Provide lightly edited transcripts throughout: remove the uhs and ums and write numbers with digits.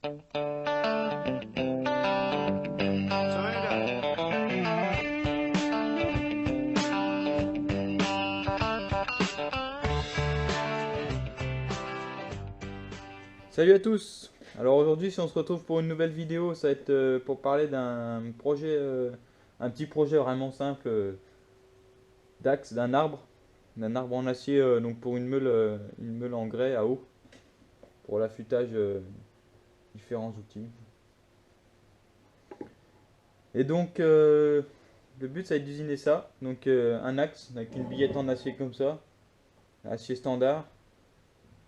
Salut à tous. Alors aujourd'hui, si on se retrouve pour une nouvelle vidéo, ça va être pour parler d'un projet, un petit projet vraiment simple d'axe d'un arbre en acier, donc pour une meule en grès à eau, pour l'affûtage différents outils. Et donc le but, ça va être d'usiner ça, donc un axe avec une billette en acier comme ça, acier standard,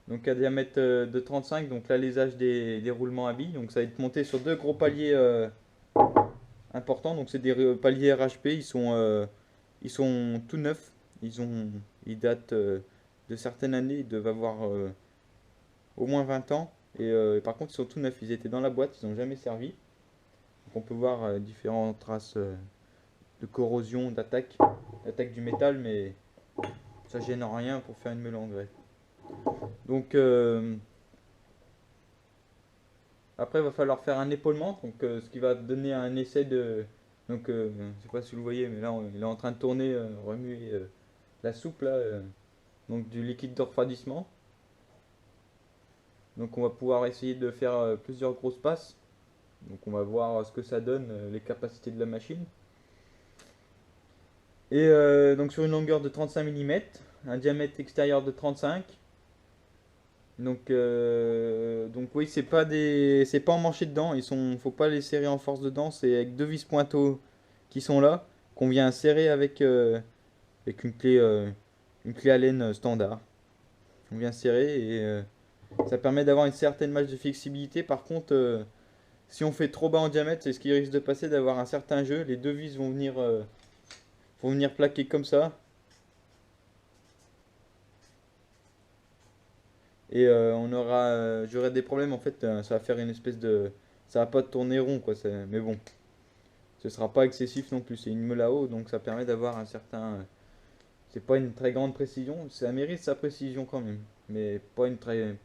donc à diamètre de 35, donc l'alésage des roulements à billes, donc ça va être monté sur deux gros paliers. Important. Donc c'est des paliers RHP, ils sont tout neufs, ils datent de certaines années, ils doivent avoir au moins 20 ans. Et par contre ils sont tout neufs, ils étaient dans la boîte, ils n'ont jamais servi. Donc on peut voir différentes traces de corrosion, d'attaque du métal, mais ça gêne rien pour faire une meule en grès. Donc après il va falloir faire un épaulement, donc ce qui va donner un essai de... Donc je sais pas si vous le voyez, mais là il est en train de tourner, remuer la soupe là, donc du liquide de refroidissement. Donc on va pouvoir essayer de faire plusieurs grosses passes. Donc on va voir ce que ça donne, les capacités de la machine. Et donc sur une longueur de 35 mm, un diamètre extérieur de 35. Donc oui, c'est pas emmanché dedans. Faut pas les serrer en force dedans. C'est avec deux vis pointeaux qui sont là, qu'on vient serrer avec une clé Allen standard. On vient serrer et ça permet d'avoir une certaine marge de flexibilité. Par contre, si on fait trop bas en diamètre, c'est ce qui risque de passer, d'avoir un certain jeu. Les deux vis vont venir plaquer comme ça. Et j'aurai des problèmes en fait. Ça va faire une espèce de. Ça va pas tourner rond quoi. Mais bon, ce sera pas excessif non plus. C'est une meule à eau donc ça permet d'avoir un certain. C'est pas une très grande précision. Ça mérite sa précision quand même. Mais pas une très.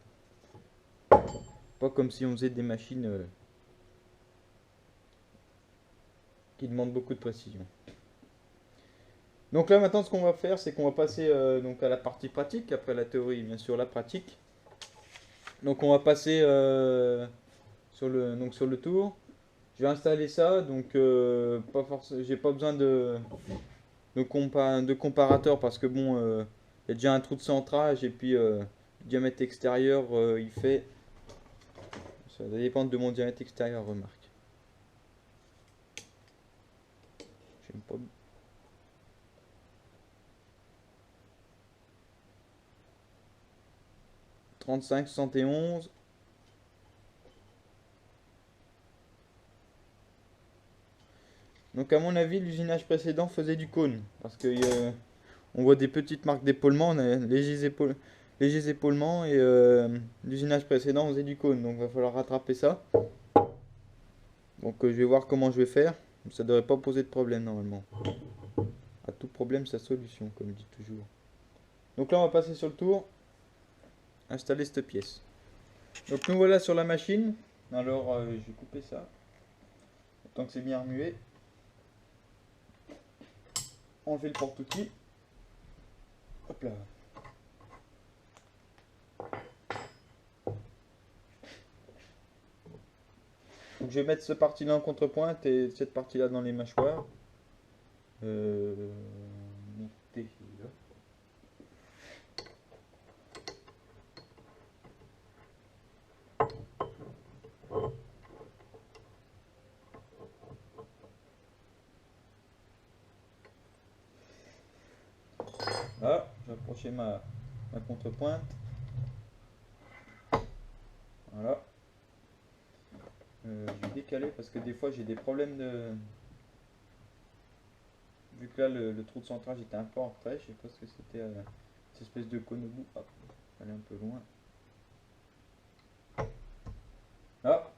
Pas comme si on faisait des machines qui demandent beaucoup de précision. Donc là maintenant ce qu'on va faire c'est qu'on va passer donc à la partie pratique, après la théorie bien sûr la pratique. Donc on va passer sur le tour. Je vais installer ça, donc pas forcément, j'ai pas besoin de comparateur parce que bon il y a déjà un trou de centrage et puis le diamètre extérieur il fait. Ça va dépendre de mon diamètre extérieur, remarque. J'aime pas. Trente-cinq, 71. Donc à mon avis, l'usinage précédent faisait du cône. Parce que on voit des petites marques d'épaulement, on a légers épaulements et l'usinage précédent faisait du cône. Donc il va falloir rattraper ça. Donc je vais voir comment je vais faire. Ça devrait pas poser de problème normalement. À tout problème, sa solution, comme je dis toujours. Donc là, on va passer sur le tour. Installer cette pièce. Donc nous voilà sur la machine. Alors je vais couper ça. Tant que c'est bien remué. Enlever le porte-outil. Hop là. Donc je vais mettre cette partie-là en contrepointe et cette partie-là dans les mâchoires. Mettez là. Là, je vais approcher ma contrepointe. Voilà. Je vais décaler parce que des fois j'ai des problèmes de. Vu que là le trou de centrage était un peu en retrait, je sais pas ce que c'était cette espèce de cône au bout. Hop, aller un peu loin. Ah.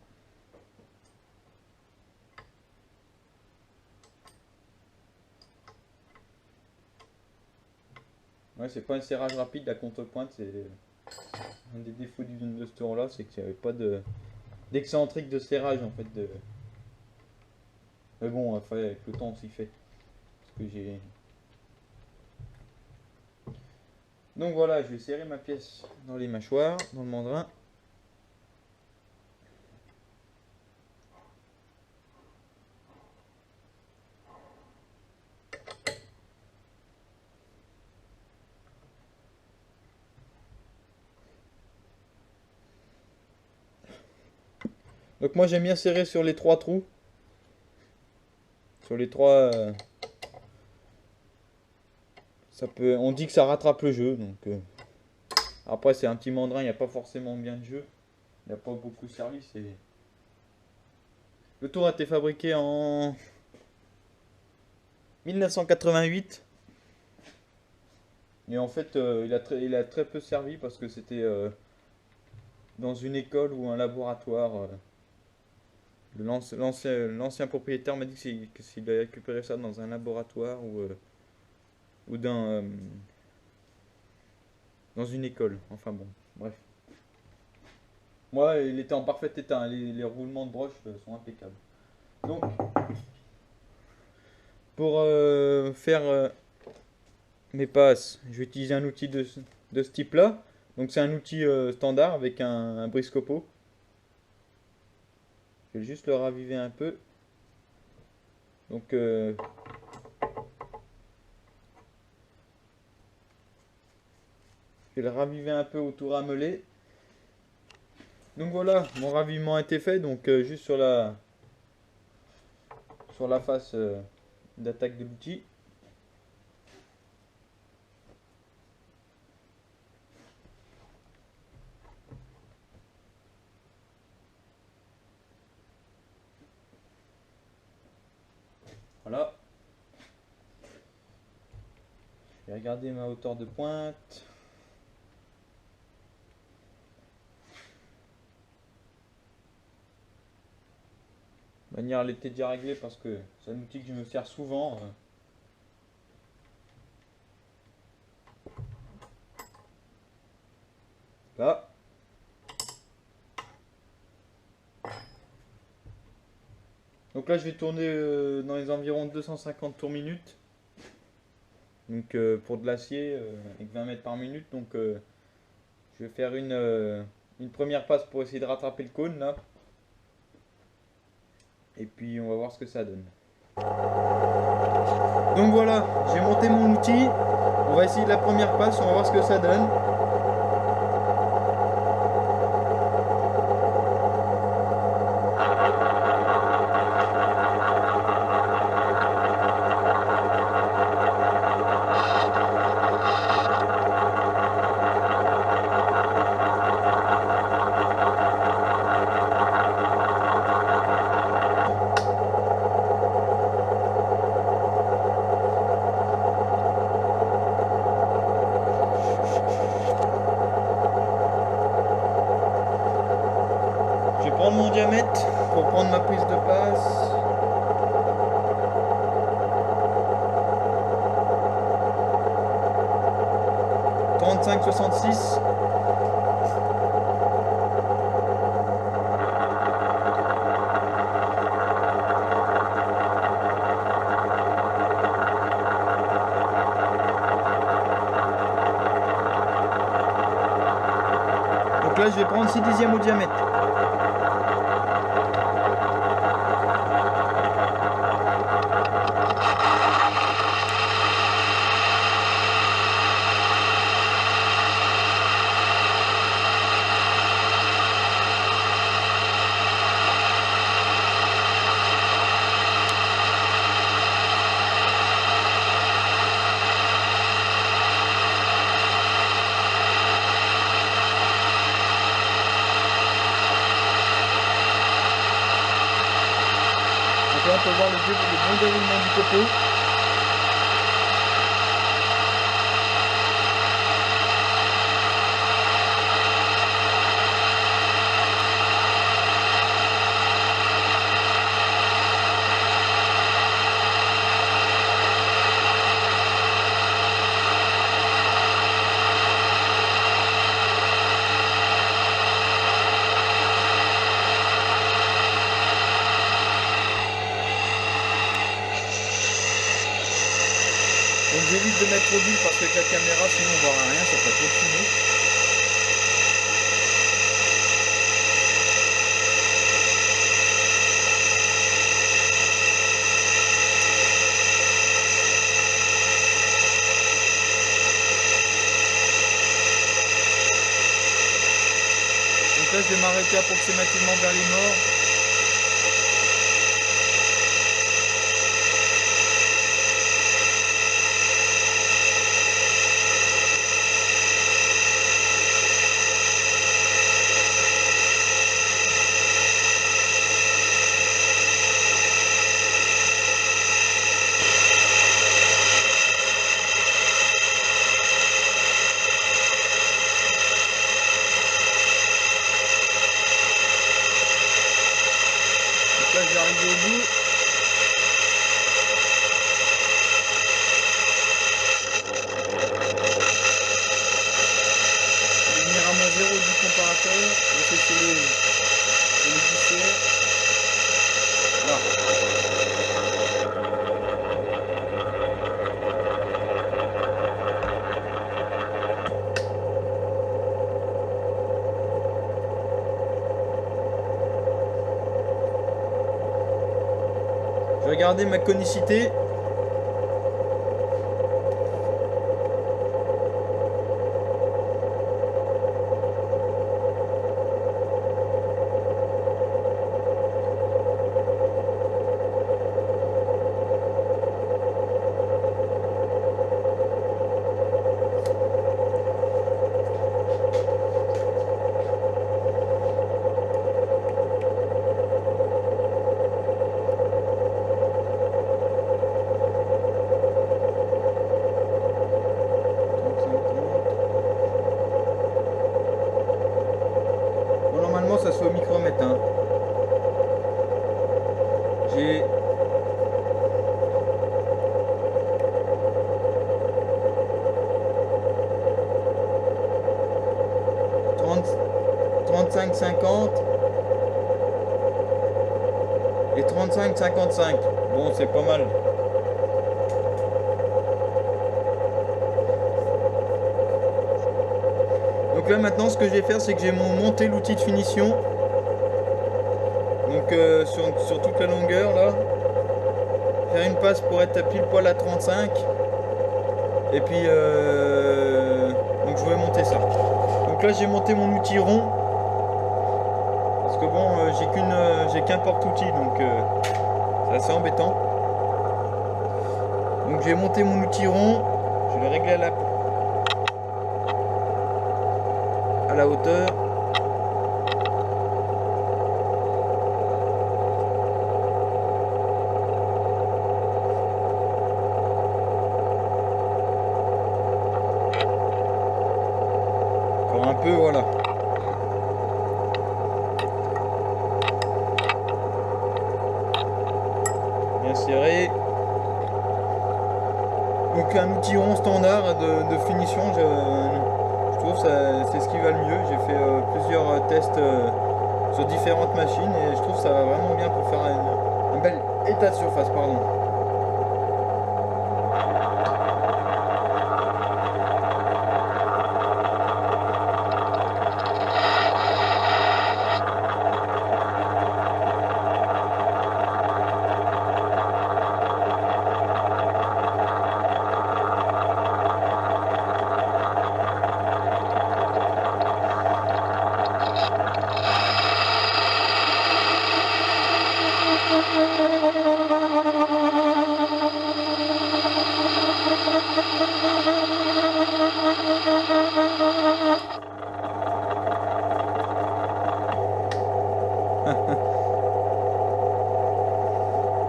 Ouais, c'est pas un serrage rapide la contrepointe, c'est un des défauts de ce tour là, c'est qu'il n'y avait pas de. d'excentrique de serrage en fait. Mais bon, avec le temps on s'y fait. Parce que j'ai. Donc voilà, je vais serrer ma pièce dans les mâchoires, dans le mandrin. Donc moi j'aime bien serrer sur les 3 trous. Sur les 3. On dit que ça rattrape le jeu. Donc, après c'est un petit mandrin, il n'y a pas forcément bien de jeu. Il n'y a pas beaucoup de service. Le tour a été fabriqué en 1988. Et en fait il a très peu servi parce que c'était dans une école ou un laboratoire. L'ancien propriétaire m'a dit qu'il a récupéré ça dans un laboratoire ou dans une école. Enfin bon, bref. Moi, il était en parfait état, hein. Les roulements de broche sont impeccables. Donc, pour faire mes passes, je vais utiliser un outil de ce type-là. Donc c'est un outil standard avec un briscopo. Je vais juste le raviver un peu. Donc je vais le raviver un peu au tour à meuler. Donc voilà, mon ravivement a été fait. Donc juste sur la face d'attaque de l'outil. Voilà. Je vais regarder ma hauteur de pointe. De manière, elle était déjà réglée parce que c'est un outil que je me sers souvent. Là. Donc là, je vais tourner dans les environs de 250 tours minute. Donc pour de l'acier, avec 20 mètres par minute. Donc je vais faire une première passe pour essayer de rattraper le cône là. Et puis on va voir ce que ça donne. Donc voilà, j'ai monté mon outil. On va essayer de la première passe, on va voir ce que ça donne. Je vais prendre mon diamètre pour prendre ma prise de passe. « 35-66 ». Donc là je vais prendre 6 dixièmes au diamètre. Donc là on peut voir le bon déroulement du copeau. Donc j'évite de mettre trop d'huile parce que avec la caméra sinon on verra rien, ça ferait trop de fumée. Donc là je vais m'arrêter approximativement vers les morts. Là, je vais arriver au bout. Je vais venir à moins 0 du comparateur. Je vais essayer de le glisser. Là. Je vais regarder ma conicité. Bon, normalement ça se fait au micromètre. Hein. J'ai 35-50 et 35-55. Bon, c'est pas mal. Donc là maintenant ce que je vais faire c'est que j'ai monté l'outil de finition. Donc sur toute la longueur là. Faire une passe pour être à pile poil à 35. Et puis donc je vais monter ça. Donc là j'ai monté mon outil rond. Parce que bon j'ai qu'un porte-outil donc c'est assez embêtant. Donc j'ai monté mon outil rond. Je vais le régler à la hauteur. Encore un peu, voilà. Bien serré. Donc un outil rond standard de finition, je trouve que c'est ce qui va le mieux. J'ai fait plusieurs tests sur différentes machines et je trouve que ça va vraiment bien pour faire un bel état de surface. Pardon.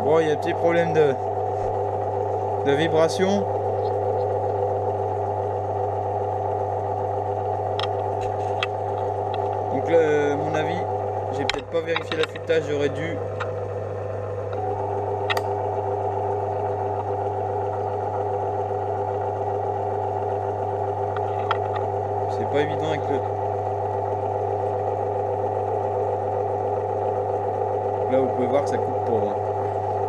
Bon, il y a un petit problème de vibration. Donc là, à mon avis, j'ai peut-être pas vérifié l'affûtage, j'aurais dû. C'est pas évident avec le... Là, vous pouvez voir que ça coupe pas.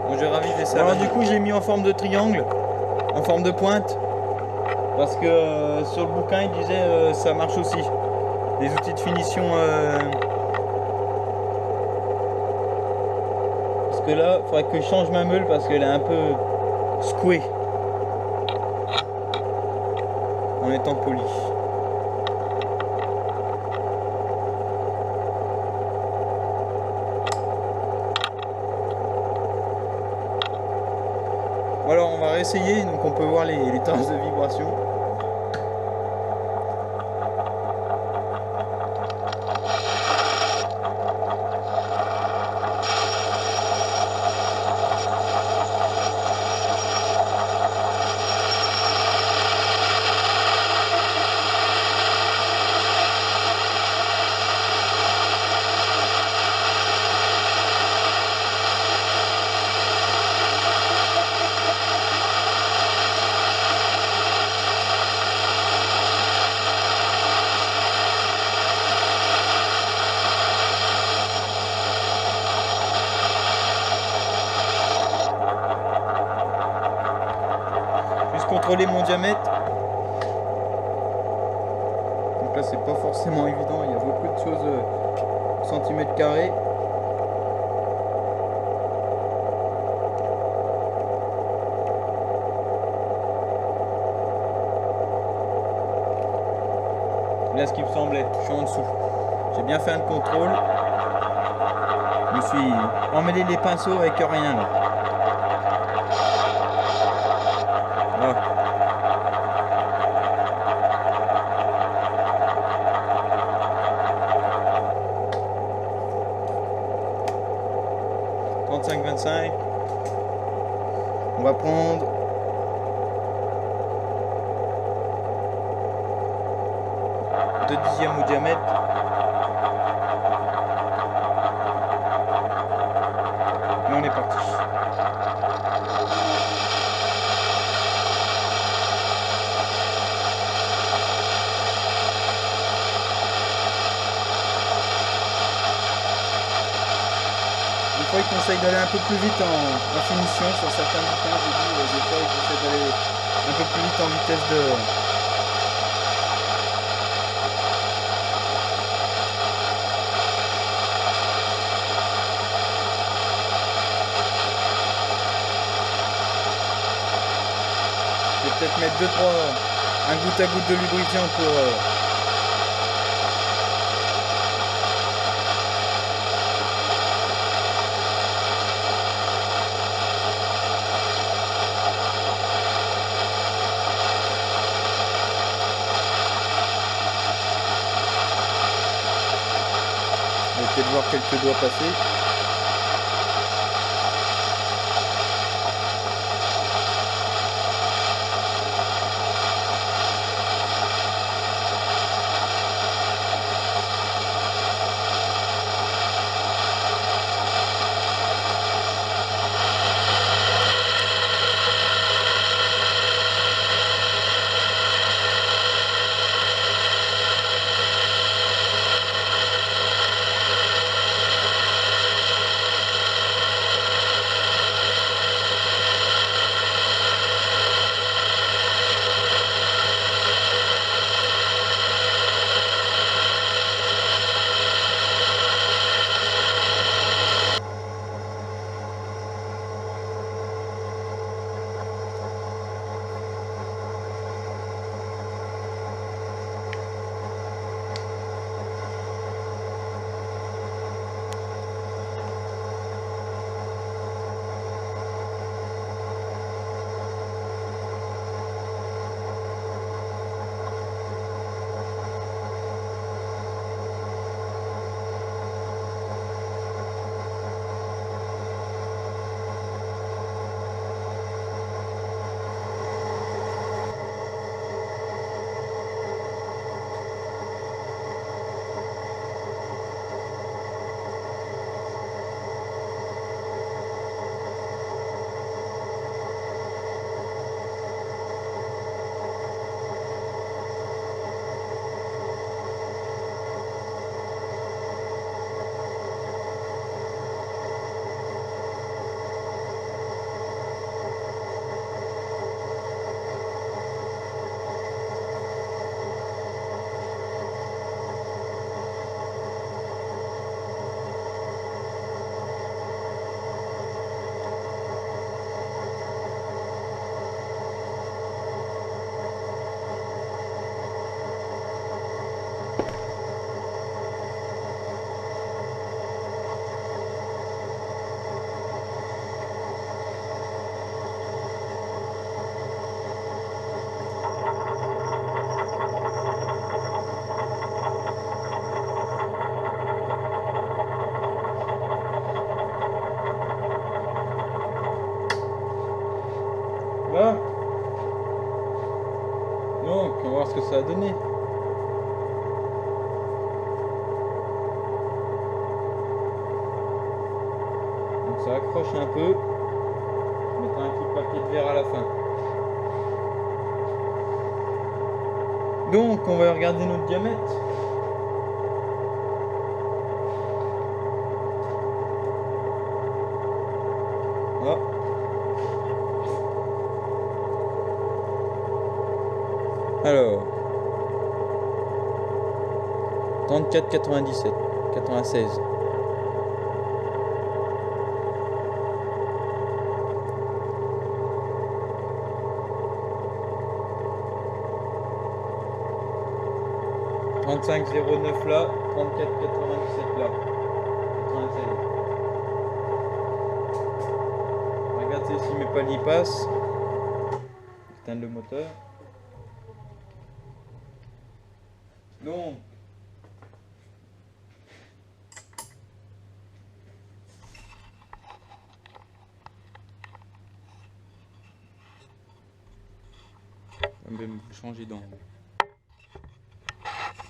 Bon, je vais raviver ça. Alors du coup, j'ai mis en forme de triangle. en forme de pointe. Parce que sur le bouquin il disait ça marche aussi. Les outils de finition. Parce que là, il faudrait que je change ma meule parce qu'elle est un peu secouée en étant polie. Bon alors on va réessayer, donc on peut voir les traces de vibration. Juste contrôler mon diamètre. Donc là c'est pas forcément évident, il y a beaucoup de choses au centimètre carré. Là ce qui me semblait, je suis en dessous. J'ai bien fait un contrôle. Je me suis emmêlé les pinceaux avec rien là. Voilà. On va prendre 2 dixièmes au diamètre. Et on est parti. Des fois, il conseille d'aller un peu plus vite en finition sur certains bouquins. J'ai dit, des fois, il conseille d'aller un peu plus vite en vitesse de. Je vais peut-être mettre 2-3, un goutte à goutte de lubrifiant pour. On va peut-être voir quelques doigts passer. ça a donné. Donc ça accroche un peu. Je mettrai un petit papier de verre à la fin. Donc on va regarder notre diamètre. Ah. Alors 34,97 96. « 35,09 là, 34,97 là, 96. Regardez si mes paliers passent. Éteindre le moteur. Donc, on va me changer d'angle.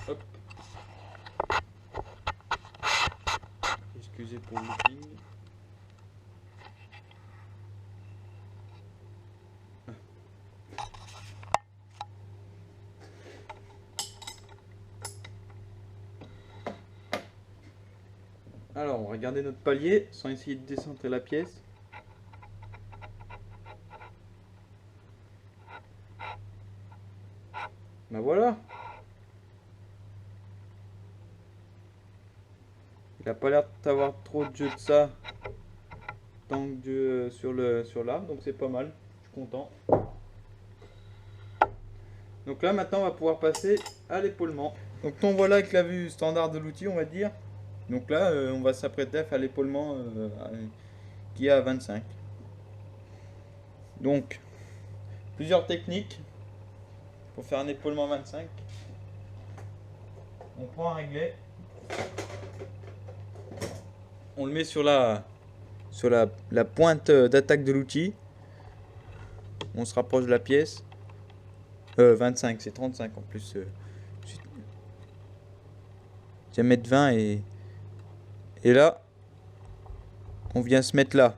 Hop. Excusez pour le looping. Alors, on va regarder notre palier sans essayer de décentrer la pièce. Ben voilà. Il n'a pas l'air d'avoir trop de jeu de ça tant que sur l'arbre, donc c'est pas mal. Je suis content. Donc là, maintenant, on va pouvoir passer à l'épaulement. Donc, on voilà avec la vue standard de l'outil, on va dire. Donc là, on va s'apprêter à faire l'épaulement qui est à 25. Donc, plusieurs techniques pour faire un épaulement 25. On prend un réglet. On le met sur la pointe d'attaque de l'outil. On se rapproche de la pièce. 25, c'est 35 en plus. Diamètre 20 et là, on vient se mettre là.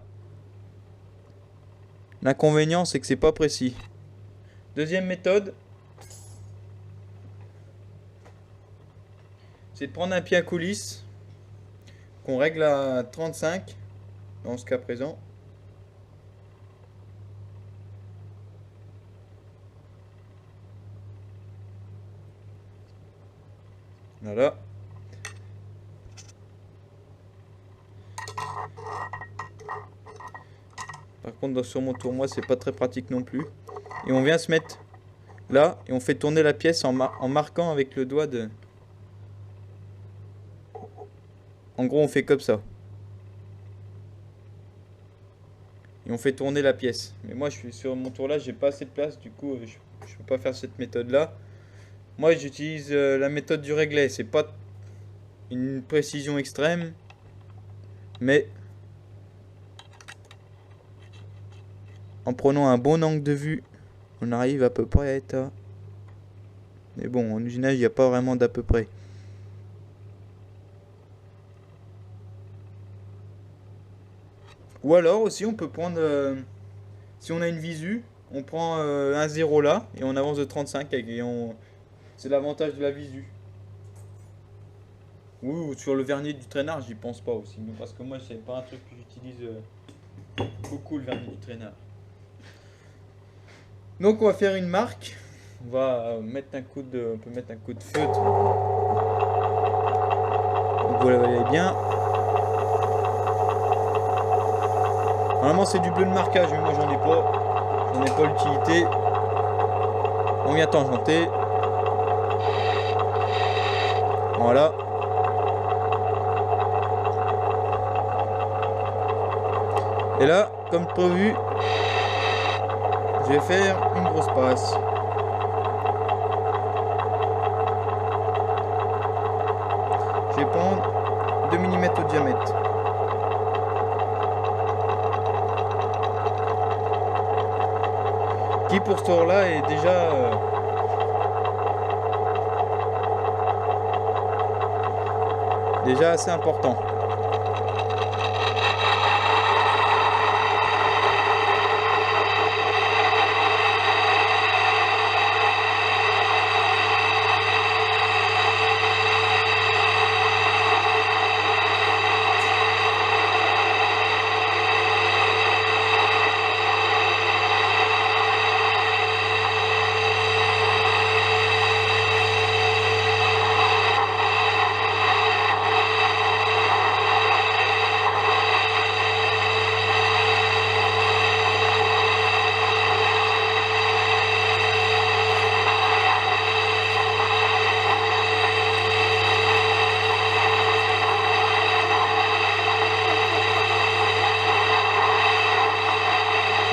L'inconvénient, c'est que c'est pas précis. Deuxième méthode, c'est de prendre un pied à coulisse qu'on règle à 35 dans ce cas présent. Voilà. Par contre, sur mon tournois, c'est pas très pratique non plus. Et on vient se mettre là et on fait tourner la pièce en marquant avec le doigt de... En gros, on fait comme ça. Et on fait tourner la pièce. Mais moi, je suis sur mon tour là, j'ai pas assez de place. Du coup, je peux pas faire cette méthode là. Moi, j'utilise la méthode du réglet. C'est pas une précision extrême, mais en prenant un bon angle de vue, on arrive à peu près à être à... Mais bon, en usinage, il n'y a pas vraiment d'à peu près. Ou alors aussi, on peut prendre... si on a une visu, on prend un 0 là, et on avance de 35. C'est l'avantage de la visu. Ou sur le vernis du traînard, j'y pense pas aussi. Parce que moi, c'est pas un truc que j'utilise beaucoup, le vernis du traînard. Donc on va faire une marque. On va mettre un coup de, on peut mettre un coup de feutre. Donc vous la voyez bien. Normalement c'est du bleu de marquage, mais moi j'en ai pas. J'en ai pas l'utilité. On vient tangenter. Voilà. Et là, comme prévu, je vais faire une grosse passe. Je vais prendre 2 mm au diamètre. Qui pour ce tour là est déjà déjà assez important.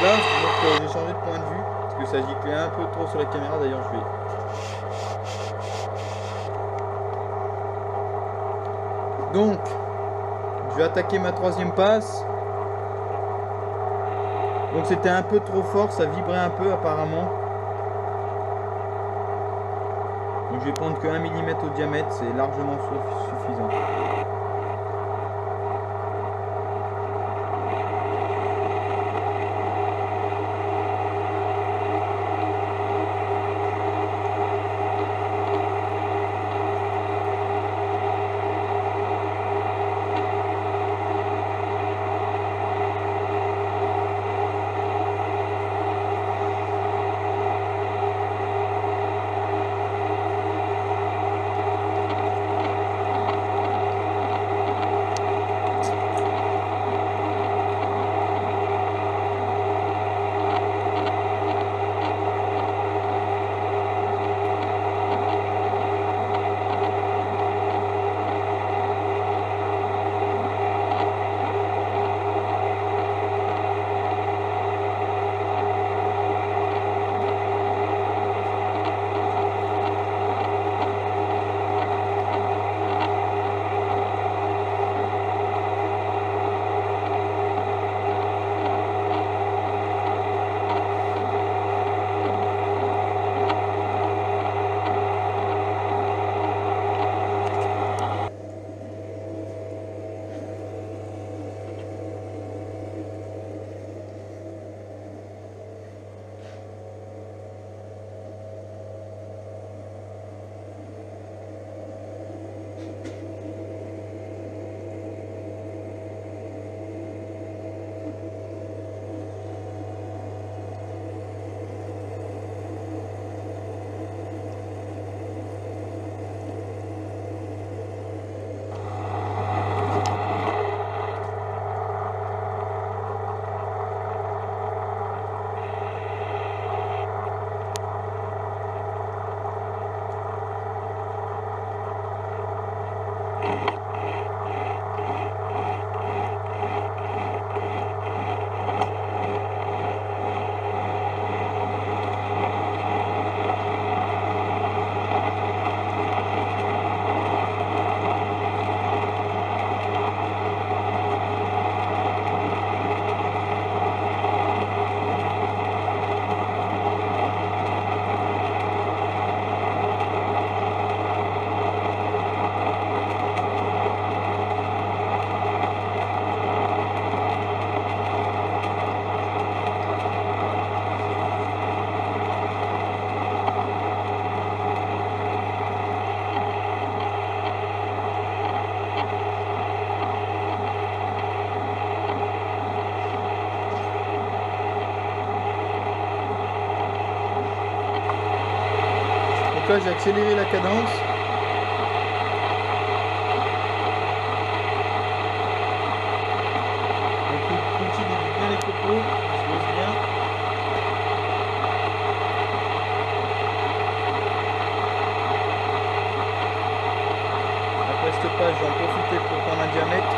Là, j'ai changé de point de vue parce que ça giclait un peu trop sur la caméra. D'ailleurs, donc, je vais attaquer ma troisième passe. Donc c'était un peu trop fort, ça vibrait un peu apparemment. Donc je vais prendre que 1 mm au diamètre, c'est largement suffisant. Donc là j'ai accéléré la cadence. Donc le petit débute bien les copeaux, il se pose bien. Après cette page, je vais en profiter pour prendre un diamètre.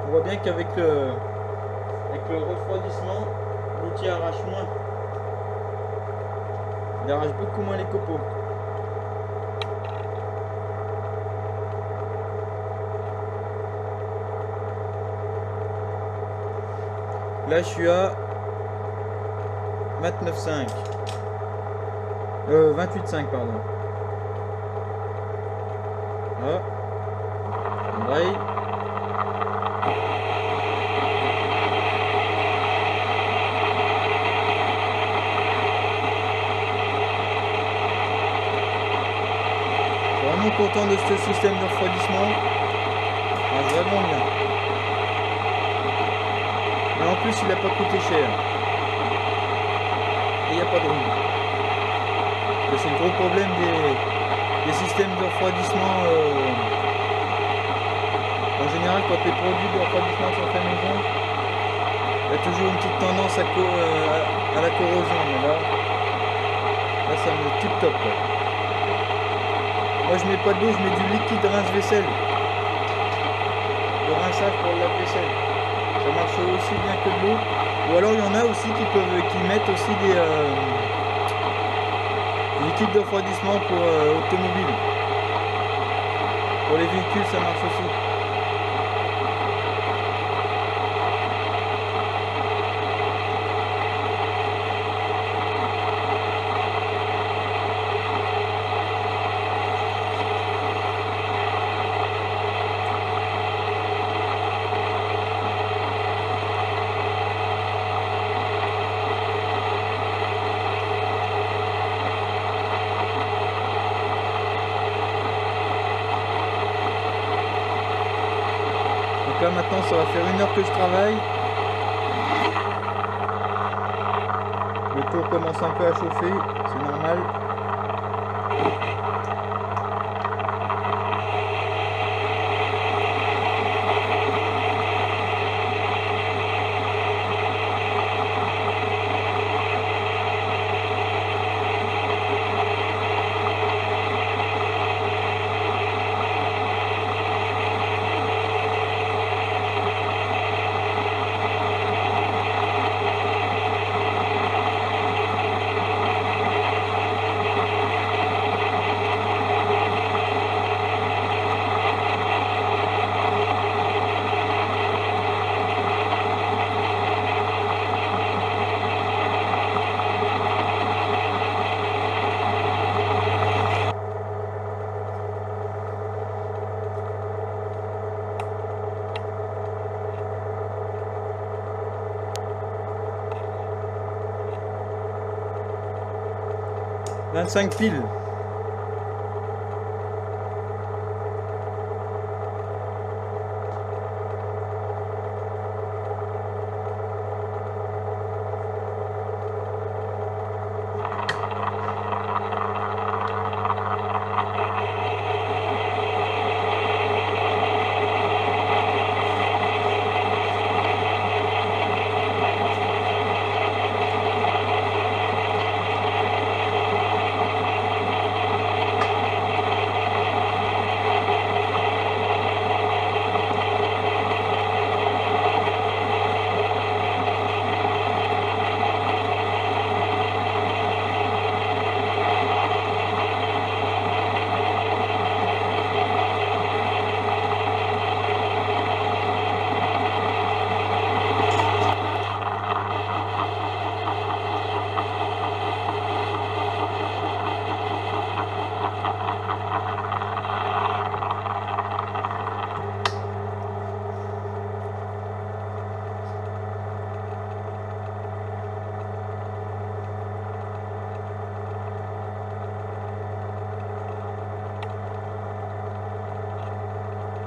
On voit bien qu'avec le refroidissement, l'outil arrache moins. Il arrache beaucoup moins les copeaux. Là je suis à 29,5. 28,5 pardon. Voilà. On braille. Je suis vraiment content de ce système de refroidissement. Ah, vraiment bien. Et en plus il n'a pas coûté cher. Et il n'y a pas de rouille. C'est le gros problème des systèmes de refroidissement. En général, quand les produits de refroidissement sont faits maison, il y a toujours une petite tendance à la corrosion. Mais là ça me tip top. Quoi. Moi je mets pas de l'eau, je mets du liquide rince-vaisselle. Le rinçage pour le lave-vaisselle. Ça marche aussi bien que de l'eau. Ou alors il y en a aussi qui mettent aussi des liquides de refroidissement pour automobile. Pour les véhicules ça marche aussi. Donc là maintenant ça va faire 1 heure que je travaille. Le tour commence un peu à chauffer, c'est normal. « 25 piles.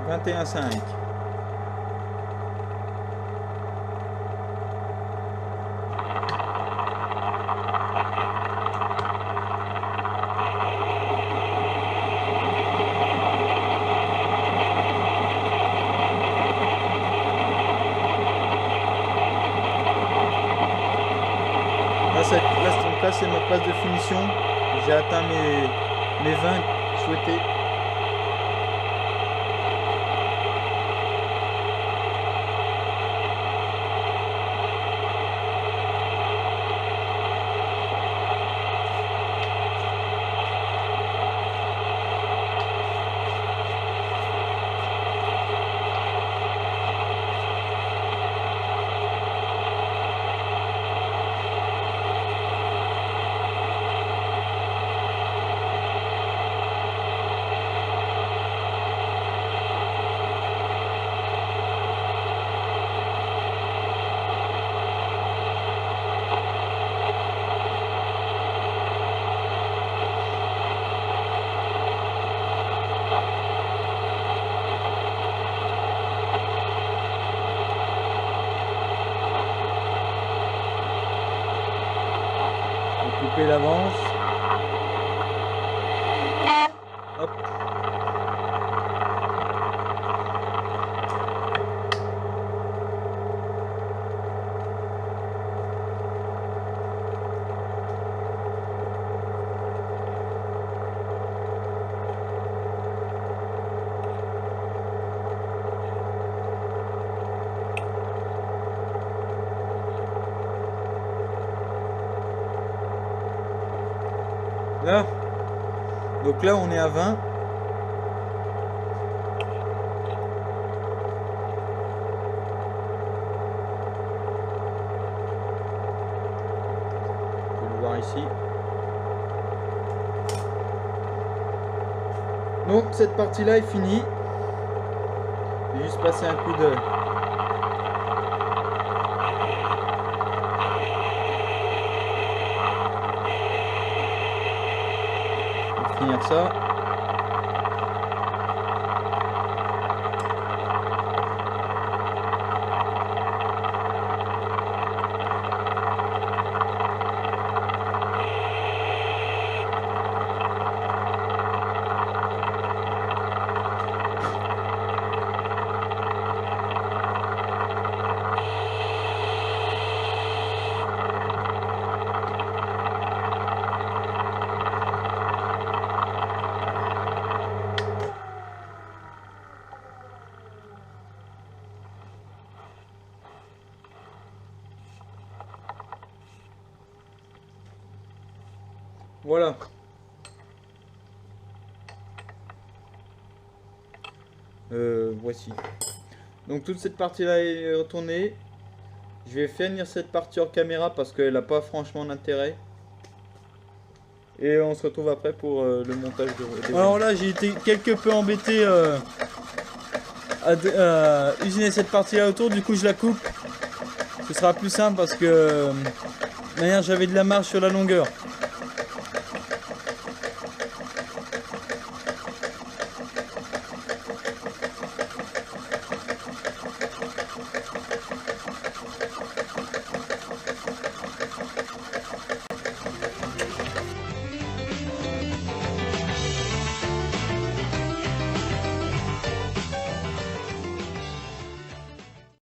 « 21,5. » Là, c'est ma passe de finition. J'ai atteint mes 20 souhaités. il avance. Hop. Là, donc là on est à 20. On peut le voir ici. Donc cette partie là est finie. Je vais juste passer un coup de... finir ça. Voilà. Voici. Donc toute cette partie là est retournée. Je vais finir cette partie hors caméra parce qu'elle n'a pas franchement d'intérêt. Et on se retrouve après pour le montage de... Alors là j'ai été quelque peu embêté à usiner cette partie là autour. Du coup je la coupe. Ce sera plus simple parce que de manière j'avais de la marge sur la longueur.